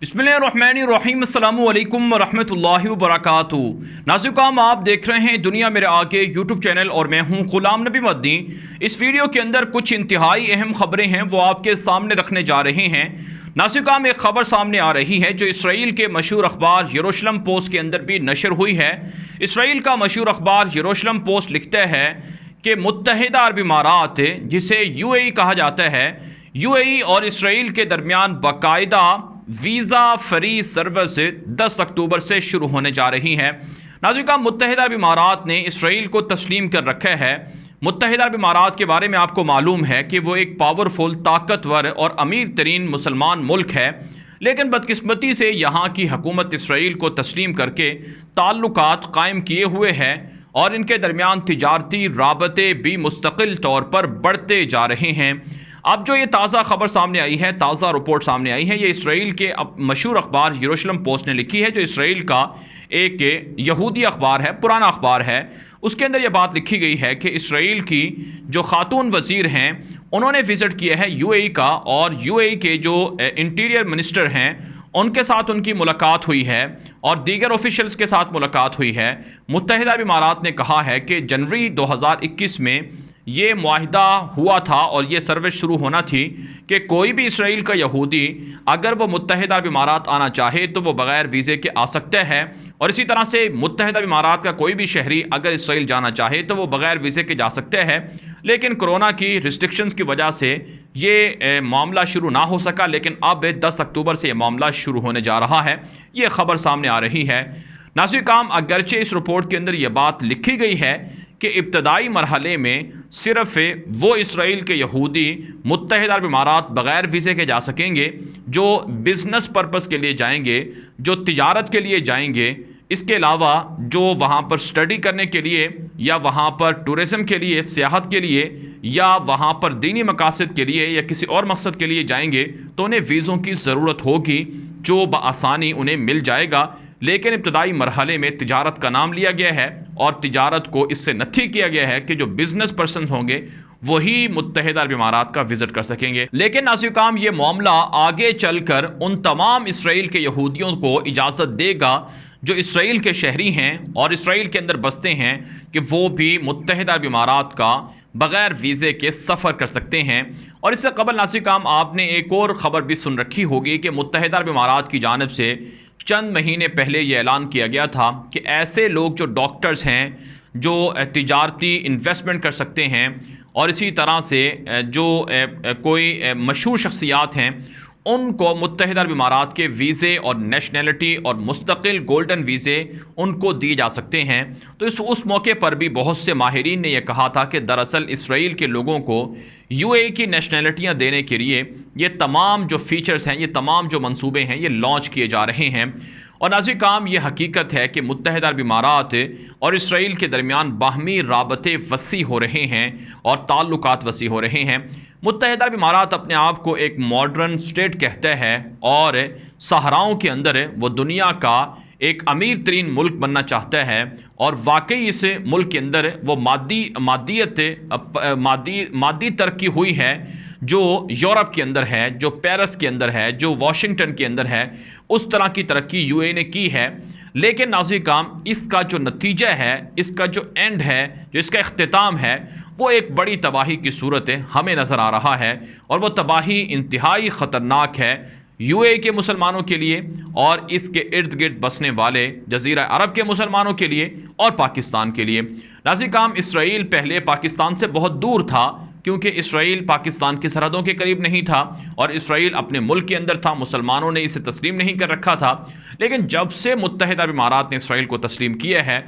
बिस्मिल्लाहिर्रहमानिर्रहीम अस्सलामु अलैकुम वरहमतुल्लाहि वबरकातुहू। नाज़रीन, आप देख रहे हैं दुनिया मेरे आगे यूट्यूब चैनल और मैं हूं गुलाम नबी मदनी। इस वीडियो के अंदर कुछ इंतहाई अहम खबरें हैं वो आपके सामने रखने जा रहे हैं। नाज़रीन, एक ख़बर सामने आ रही है जो इसराइल के मशहूर अखबार यरूशलेम पोस्ट के अंदर भी नशर हुई है। इसराइल का मशहूर अखबार यरूशलेम पोस्ट लिखता है कि मुत्तहिदा अरब इमारात, जिसे यूएई कहा जाता है, यूएई और इसराइल के दरमियान बाकायदा वीज़ा फ्री सर्विस 10 अक्टूबर से शुरू होने जा रही है। नाज़रीन, मुत्तहिदा अरब इमारात ने इसराइल को तस्लीम कर रखा है। मुत्तहिदा अरब इमारात के बारे में आपको मालूम है कि वो एक पावरफुल, ताकतवर और अमीर तरीन मुसलमान मुल्क है, लेकिन बदकिस्मती से यहाँ की हुकूमत इसराइल को तस्लीम करके ताल्लुकात कायम किए हुए है और इनके दरमियान तिजारती राबते भी मुस्तकिल तौर पर बढ़ते जा रहे हैं। अब जो ये ताज़ा खबर सामने आई है, ताज़ा रिपोर्ट सामने आई है, ये इसराइल के मशहूर अखबार यरूशलेम पोस्ट ने लिखी है, जो इसराइल का एक यहूदी अखबार है, पुराना अखबार है। उसके अंदर यह बात लिखी गई है कि इसराइल की जो खातून वज़ीर हैं उन्होंने विज़िट किया है यूएई का, और यूएई के जो इंटीरियर मिनिस्टर हैं उनके साथ उनकी मुलाकात हुई है और दीगर ऑफिशियल्स के साथ मुलाकात हुई है। मुत्तहिदा अरब इमारात ने कहा है कि जनवरी 2021 में ये मुआहिदा हुआ था और ये सर्विस शुरू होना थी कि कोई भी इसराइल का यहूदी अगर वो मुत्तहिदा अरब इमारात आना चाहे तो वो बग़ैर वीज़े के आ सकता है, और इसी तरह से मुत्तहिदा अरब इमारात का कोई भी शहरी अगर इसराइल जाना चाहे तो वो बग़ैर वीज़े के जा सकते हैं। लेकिन कोरोना की रिस्ट्रिक्शंस की वजह से ये मामला शुरू ना हो सका, लेकिन अब 10 अक्टूबर से ये मामला शुरू होने जा रहा है। ये ख़बर सामने आ रही है। नाज़रीन, अगरचे इस रिपोर्ट के अंदर ये बात लिखी गई है कि इब्तदाई मरहले में सिर्फ वो इसराइल के यहूदी मुत्तहिदा अरब इमारात बग़ैर वीज़े के जा सकेंगे जो बिज़नेस पर्पस के लिए जाएंगे, जो तिजारत के लिए जाएंगे। इसके अलावा जो वहाँ पर स्टडी करने के लिए या वहाँ पर टूरिज़म के लिए, सियाहत के लिए, या वहाँ पर दीनी मकासद के लिए या किसी और मकसद के लिए जाएंगे तो उन्हें वीज़ों की ज़रूरत होगी, जो बआसानी उन्हें मिल जाएगा। लेकिन इब्तदाई मरहले में तिजारत का नाम लिया गया है और तिजारत को इससे नफ़ी किया गया है कि जो बिज़नेस पर्सन होंगे वही मुत्तहिदा अरब इमारात का विज़िट कर सकेंगे। लेकिन नाज़रीन, ये मामला आगे चलकर उन तमाम इसराइल के यहूदियों को इजाज़त देगा जो इसराइल के शहरी हैं और इसराइल के अंदर बसते हैं कि वो भी मुत्तहिदा अरब इमारात का बग़ैर वीज़े के सफ़र कर सकते हैं। और इससे कबल नाज़रीन, आपने एक और ख़बर भी सुन रखी होगी कि मुत्तहिदा अरब इमारात की जानिब से चंद महीने पहले ये ऐलान किया गया था कि ऐसे लोग जो डॉक्टर्स हैं, जो तिजारती इन्वेस्टमेंट कर सकते हैं, और इसी तरह से जो कोई मशहूर शख्सियात हैं, उनको मुत्तहिदा अरब इमारात के वीज़े और नेशनलिटी और मुस्तकिल गोल्डन वीज़े उनको दिए जा सकते हैं। तो उस मौके पर भी बहुत से माहिरीन ने यह कहा था कि दरअसल इसराइल के लोगों को यूएई की नेशनलिटियाँ देने के लिए ये तमाम जो फ़ीचर्स हैं, ये तमाम जो मंसूबे हैं, ये लॉन्च किए जा रहे हैं। और नाज़रीन, ये हकीकत है कि मुत्तहिदा अरब इमारात और इसराइल के दरमियान बाहमी राबते वसी हो रहे हैं और ताल्लुकात वसी हो रहे हैं। मुत्तहिदा अरब इमारात अपने आप को एक मॉडर्न स्टेट कहता है और सहराओं के अंदर वो दुनिया का एक अमीर तरीन मुल्क बनना चाहता है, और वाकई इस मुल्क के अंदर वो मादी तरक्की हुई है जो यूरोप के अंदर है, जो पेरिस के अंदर है, जो वाशिंगटन के अंदर है। उस तरह की तरक्की यूएई ने की है। लेकिन नाज़रीन, इसका जो नतीजा है, इसका जो एंड है, जो इसका इख्तिताम है, वो एक बड़ी तबाही की सूरत हमें नज़र आ रहा है, और वो तबाही इंतहाई ख़तरनाक है यूएई के मुसलमानों के लिए और इसके इर्द गिर्द बसने वाले जज़ीरा अरब के मुसलमानों के लिए और पाकिस्तान के लिए। नाज़रीन, इसराइल पहले पाकिस्तान से बहुत दूर था क्योंकि इसराइल पाकिस्तान की सरहदों के करीब नहीं था और इसराइल अपने मुल्क के अंदर था। मुसलमानों ने इसे तस्लीम नहीं कर रखा था। लेकिन जब से मुत्तहिदा अरब इमारात ने इसराइल को तस्लीम किया है,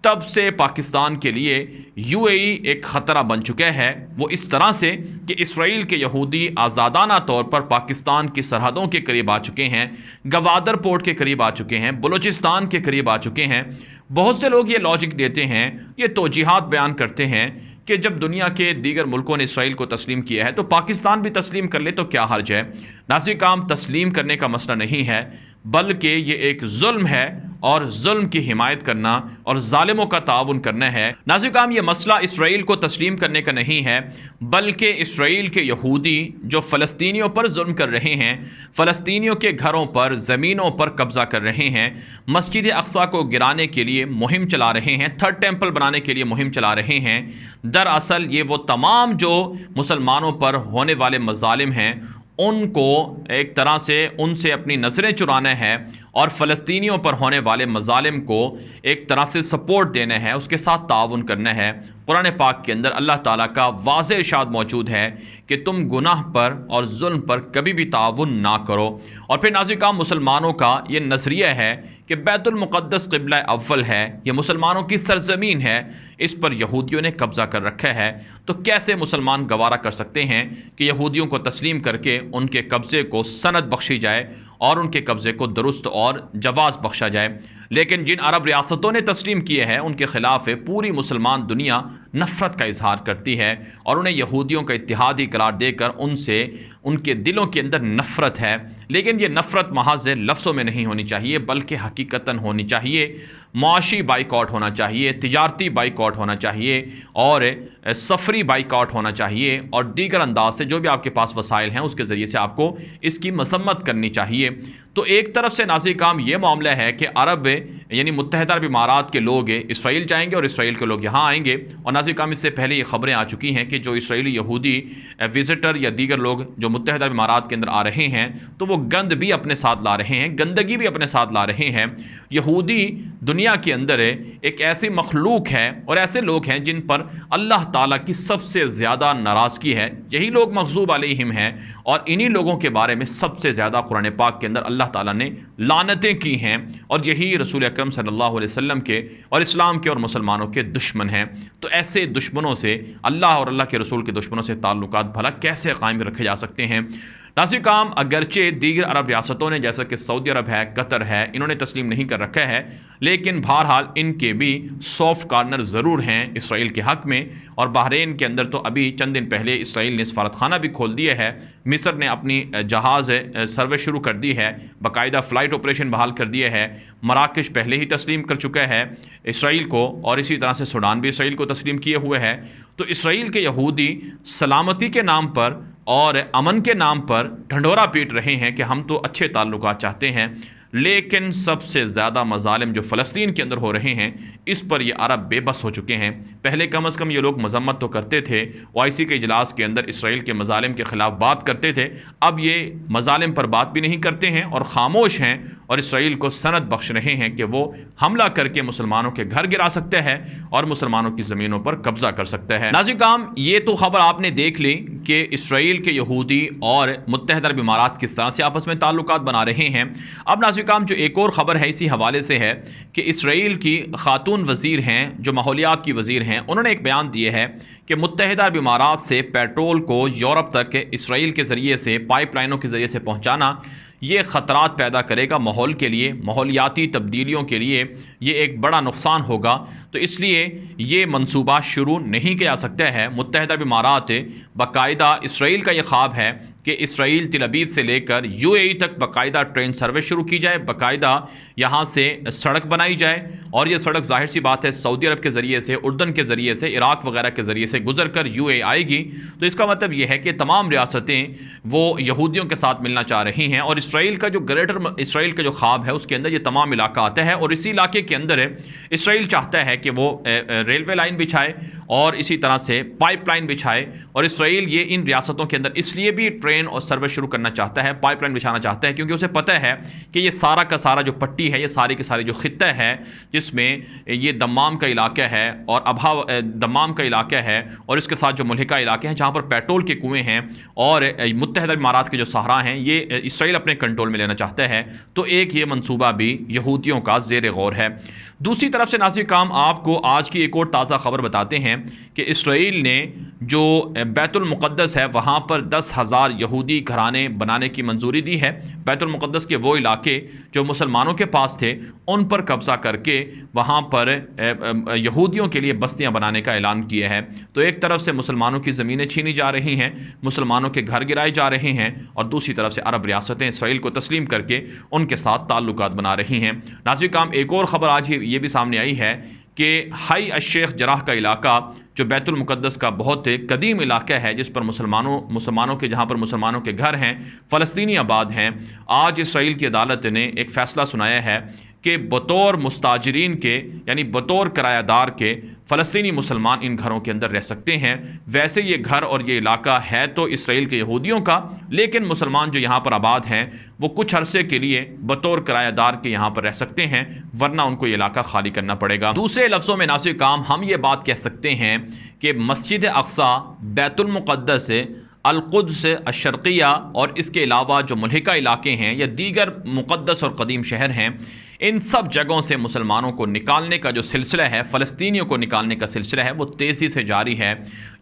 तब से पाकिस्तान के लिए यूएई एक ख़तरा बन चुका है। वो इस तरह से कि इसराइल के यहूदी आज़ादाना तौर पर पाकिस्तान की सरहदों के करीब आ चुके हैं, गवादर पोर्ट के करीब आ चुके हैं, बलूचिस्तान के करीब आ चुके हैं। बहुत से लोग ये लॉजिक देते हैं, ये तौजीहात बयान करते हैं कि जब दुनिया के दीगर मुल्कों ने इसराइल को तस्लीम किया है तो पाकिस्तान भी तस्लीम कर ले तो क्या हर्ज है। नाज़रीन, तस्लीम करने का मसला नहीं है, बल्कि ये एक जुल्म है और जुल्म की हिमायत करना और जालिमों का ताउन करना है। नाज़िकाम, ये मसला इसराइल को तस्लीम करने का नहीं है, बल्कि इसराइल के यहूदी जो फ़लस्तीनियों पर जुल्म कर रहे हैं, फ़लस्तीनियों के घरों पर, ज़मीनों पर कब्ज़ा कर रहे हैं, मस्जिद अक़सा को गिराने के लिए मुहिम चला रहे हैं, थर्ड टेम्पल बनाने के लिए मुहिम चला रहे हैं। दरअसल ये वो तमाम जो मुसलमानों पर होने वाले मज़ालिम हैं उनको एक तरह से उनसे अपनी नज़रें चुराना है और फ़लस्तीनियों पर होने वाले मज़ालिम को एक तरह से सपोर्ट देना है, उसके साथ ताउन करना है। कुरान पाक के अंदर अल्लाह ताला का वाज़ेह इरशाद मौजूद है कि तुम गुनाह पर और जुल्म पर कभी भी ताउन ना करो। और फिर नाज़िकाम, मुसलमानों का ये नज़रिया है कि बैतुल मुक़द्दस क़िबला अव्वल है, ये मुसलमानों की सरज़मीन है, इस पर यहूदियों ने कब्ज़ा कर रखा है। तो कैसे मुसलमान गवारा कर सकते हैं कि यहूदियों को तस्लीम करके उनके कब्ज़े को सनद बख्शी जाए और उनके कब्ज़े को दुरुस्त और जवाज़ बख्शा जाए। लेकिन जिन अरब रियासतों ने तस्लीम किए हैं उनके ख़िलाफ़ पूरी मुसलमान दुनिया नफ़रत का इजहार करती है और उन्हें यहूदियों का इत्तिहादी करार देकर उनसे उनके दिलों के अंदर नफ़रत है। लेकिन ये नफ़रत महज़ लफ्ज़ों में नहीं होनी चाहिए, बल्कि हकीकतन होनी चाहिए। मुआशी बाइकॉट होना चाहिए, तिजारती बाइकॉट होना चाहिए और सफरी बाइकॉट होना चाहिए और दीगर अंदाज से जो भी आपके पास वसाइल हैं उसके ज़रिए से आपको इसकी मसम्मत करनी चाहिए। तो एक तरफ से नाज़िकाम ये मामला है कि अरब यानी मुत्तहिदा अरब इमारात के लोग इसराइल जाएंगे और इसराइल के लोग यहाँ आएंगे। और नाज़िकाम, इससे पहले ये ख़बरें आ चुकी हैं कि जो इसराइली यहूदी विज़िटर या दीगर लोग जो मुत्तहिदा अरब इमारात के अंदर आ रहे हैं तो वो गंद भी अपने साथ ला रहे हैं, गंदगी भी अपने साथ ला रहे हैं। यहूदी दुनिया के अंदर एक ऐसी मखलूक है और ऐसे लोग हैं जिन पर अल्लाह ताला की सबसे ज़्यादा नाराज़गी है। यही लोग मग़ज़ूब अलैहिम हैं और इन्हीं लोगों के बारे में सबसे ज़्यादा कुरान पाक के अंदर अल्लाह ताला ने लानतें की हैं और यही रसूल अकरम सल्लल्लाहु अलैहि वसल्लम के और इस्लाम के और मुसलमानों के दुश्मन हैं। तो ऐसे दुश्मनों से, अल्लाह और अल्लाह के रसूल के दुश्मनों से ताल्लुकात भला कैसे कायम रखे जा सकते हैं? नाज़िकाम, अगरचे दीगर अरब रियासतों ने जैसा कि सऊदी अरब है, कतर है, इन्होंने तस्लीम नहीं कर रखा है, लेकिन बहरहाल इनके भी सॉफ्ट कॉर्नर ज़रूर हैं इसराइल के हक़ में। और बहरीन के अंदर तो अभी चंद दिन पहले इसराइल ने सफारतखाना भी खोल दिया है। मिस्र ने अपनी जहाज़ सर्विस शुरू कर दी है, बाकायदा फ़्लाइट ऑपरेशन बहाल कर दिया है। मराकश पहले ही तस्लीम कर चुका है इसराइल को और इसी तरह से सूडान भी इसराइल को तस्लीम किए हुए है। तो इसराइल के यहूदी सलामती के नाम पर और अमन के नाम पर ढंढोरा पीट रहे हैं कि हम तो अच्छे ताल्लुकात चाहते हैं, लेकिन सबसे ज़्यादा मज़ालिम जो फ़लस्तीन के अंदर हो रहे हैं इस पर ये अरब बेबस हो चुके हैं। पहले कम अज़ कम ये लोग मज़म्मत तो करते थे, OIC के इजलास के अंदर इसराइल के मज़ालिम के ख़िलाफ़ बात करते थे, अब ये मज़ालिम पर बात भी नहीं करते हैं और ख़ामोश हैं और इसराइल को सनद बख्श रहे हैं कि वो हमला करके मुसलमानों के घर गिरा सकता है और मुसलमानों की ज़मीनों पर कब्ज़ा कर सकता है। नाज़िकाम, ये तो ख़बर आपने देख ली कि इसराइल के यहूदी और मुत्तहिदा अरब इमारात किस तरह से आपस में ताल्लुकात बना रहे हैं। अब नाज़िकाम, जो एक और ख़बर है इसी हवाले से है कि इसराइल की खातून वज़ीर हैं जो माहौलियात की वज़ीर हैं, उन्होंने एक बयान दिए है कि मुत्तहिदा अरब इमारात से पेट्रोल को यूरोप तक इसराइल के ज़रिए से, पाइपलाइनों के ज़रिए से पहुँचाना ये ख़तरात पैदा करेगा माहौल के लिए, माहौलियाती तब्दीलियों के लिए ये एक बड़ा नुकसान होगा। तो इसलिए ये मंसूबा शुरू नहीं किया जा सकता है। मुत्तहिदा अरब इमारात बाकायदा इसराइल का ये ख्वाब है कि इसराइल तिल अबीब से लेकर UAE तक बाकायदा ट्रेन सर्विस शुरू की जाए, बाकायदा यहाँ से सड़क बनाई जाए और ये सड़क ज़ाहिर सी बात है सऊदी अरब के ज़रिए से, उर्दन के ज़रिए से, इराक़ वगैरह के ज़रिए से गुजर कर UAE आएगी। तो इसका मतलब ये है कि तमाम रियासतें वो यहूदियों के साथ मिलना चाह रही हैं और इसराइल का जो ग्रेटर इसराइल का जो ख्वाब है उसके अंदर ये तमाम इलाका आता है और इसी इलाके के अंदर इसराइल चाहता है कि वो रेलवे लाइन बिछाए और इसी तरह से पाइपलाइन बिछाए। और इसराइल ये इन रियासतों के अंदर इसलिए भी ट्रेन और सर्विस शुरू करना चाहता है, पाइपलाइन बिछाना चाहता है, क्योंकि उसे पता है कि ये सारा का सारा जो पट्टी है, ये सारी की सारी जो खित्ता है जिसमें ये दम्माम का इलाका है और दम्माम का इलाका है और इसके साथ जो मुल्हिका इलाके हैं जहाँ पर पेट्रोल के कुएँ हैं और मुत्तहिदा इमारात के जो सहरा हैं, ये इसराइल अपने कंट्रोल में लेना चाहता है। तो एक ये मंसूबा भी यहूदियों का ज़ेर गौर है। दूसरी तरफ से नाज़िकाम, आपको आज की एक और ताज़ा ख़बर बताते हैं कि इसराइल ने जो बैतुल मुक़द्दस है वहाँ पर 10,000 यहूदी घराने बनाने की मंजूरी दी है। बैतुल मुक़द्दस के वो इलाके जो मुसलमानों के पास थे उन पर कब्ज़ा करके वहाँ पर यहूदियों के लिए बस्तियाँ बनाने का ऐलान किया है। तो एक तरफ से मुसलमानों की ज़मीनें छीनी जा रही हैं, मुसलमानों के घर गिराए जा रहे हैं, और दूसरी तरफ से अरब रियासतें इसराइल को तस्लीम करके उनके साथ ताल्लुकात बना रही हैं। नाज़रीन काम, एक और ख़बर आज ये भी सामने आई है कि हाई अश-शेख जराह का इलाका जो बैतुल मुक़द्दस का बहुत कदीम इलाका है, जिस पर मुसलमानों के जहाँ पर मुसलमानों के घर हैं, फ़लस्तीनी आबाद हैं, आज इसराइल की अदालत ने एक फ़ैसला सुनाया है कि बतौर मुस्ताजिरीन के यानी बतौर किरायादार के फ़लस्तीनी मुसलमान इन घरों के अंदर रह सकते हैं। वैसे ये घर और ये इलाका है तो इसराइल के यहूदियों का, लेकिन मुसलमान जो यहाँ पर आबाद हैं वो कुछ अरसे के लिए बतौर किरायादार के यहाँ पर रह सकते हैं, वरना उनको ये इलाका खाली करना पड़ेगा। दूसरे लफ्ज़ों में नाज़रीन काम, हम ये बात कह सकते हैं कि मस्जिद अक़सा, बैतुल मुक़द्दस, अल-कुद्स, अश-शर्क़िया और इसके अलावा जो मुल्हिका इलाके हैं या दीगर मुक़द्दस और क़दीम शहर हैं, इन सब जगहों से मुसलमानों को निकालने का जो सिलसिला है, फ़लस्तीनियों को निकालने का सिलसिला है, वो तेज़ी से जारी है।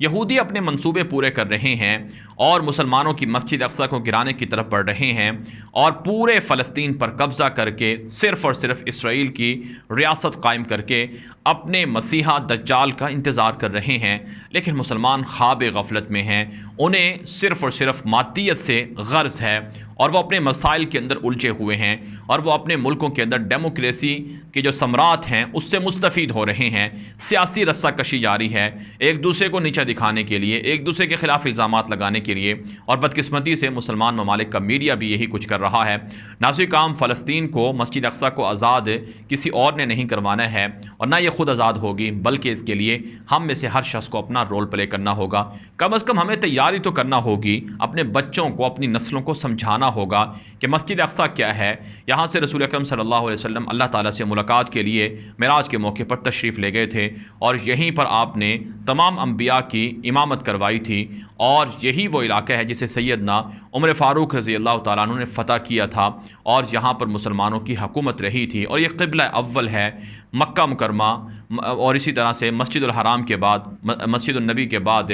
यहूदी अपने मंसूबे पूरे कर रहे हैं और मुसलमानों की मस्जिद अक़सा को गिराने की तरफ बढ़ रहे हैं और पूरे फ़लस्तीन पर कब्ज़ा करके सिर्फ़ और सिर्फ इसराइल की रियासत कायम करके अपने मसीहा दज्जाल का इंतज़ार कर रहे हैं। लेकिन मुसलमान ख्वाब गफलत में हैं, उन्हें सिर्फ़ और सिर्फ मातियत से गर्ज़ है और वो अपने मसाइल के अंदर उलझे हुए हैं और वो अपने मुल्कों के अंदर डेमोक्रेसी के जो सम्राट हैं उससे मुस्तफ़ीद हो रहे हैं। सियासी रस्साकशी जारी है, एक दूसरे को नीचा दिखाने के लिए, एक दूसरे के ख़िलाफ़ इल्ज़ामात लगाने के लिए, और बदकिस्मती से मुसलमान ममालिक का मीडिया भी यही कुछ कर रहा है। नाज़रीन काम, फ़लस्तीन को, मस्जिद अक़सा को आज़ाद किसी और ने नहीं करवाना है और ना ये ख़ुद आज़ाद होगी, बल्कि इसके लिए हम में से हर शख्स को अपना रोल प्ले करना होगा। कम अज़ कम हमें तैयारी तो करना होगी, अपने बच्चों को, अपनी नस्लों को समझाना होगा कि मस्जिद अक़सा क्या है। यहाँ से रसूल अकरम सल्लल्लाहु अलैहि वसल्लम अल्लाह ताला से मुलाकात के लिए मेराज के मौके पर तशरीफ़ ले गए थे और यहीं पर आपने तमाम अंबिया की इमामत करवाई थी, और यही वो इलाका है जिसे सैयदना उमर फ़ारूक रज़ी अल्लाह ताला अन्हु ने फ़तह किया था और यहाँ पर मुसलमानों की हुकूमत रही थी। और ये क़िबला अव्वल है, मक्का मुकरमा, और इसी तरह से मस्जिदुल हराम के बाद, मस्जिदुल नबी के बाद,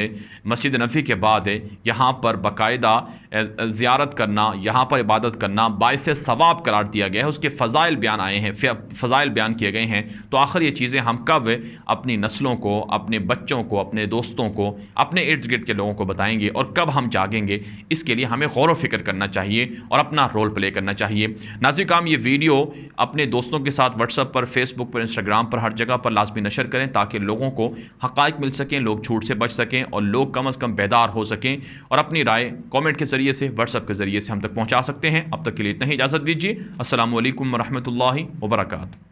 मस्जिद नफ़ी के बाद यहाँ पर बाकायदा ज़ियारत करना, यहाँ पर इबादत करना बाइस सवाब करार दिया गया है। उसके फ़ज़ाइल बयान आए हैं, फ़ज़ाइल बयान किए गए हैं। तो आखिर ये चीज़ें हम कब अपनी नस्लों को, अपने बच्चों को, अपने दोस्तों को, अपने इर्द गिर्द के लोगों को बताएंगे और कब हम जागेंगे? इसके लिए हमें गौर व फिक्र करना चाहिए और अपना रोल प्ले करना चाहिए। नाज़रीन काम, ये वीडियो अपने दोस्तों के साथ व्हाट्सएप पर, फेसबुक पर, इंस्टाग्राम पर, हर जगह पर लाजमी नशर करें ताकि लोगों को हक़ाइक़ मिल सकें, लोग झूठ से बच सकें और लोग कम अज़ कम बेदार हो सकें और अपनी राय कमेंट के ज़रिए से, व्हाट्सएप के ज़रिए से हम तक पहुँचा सकते हैं। अब तक के लिए इतना ही, इजाज़त दीजिए। अस्सलामु अलैकुम व रहमतुल्लाहि व बरकातुहू।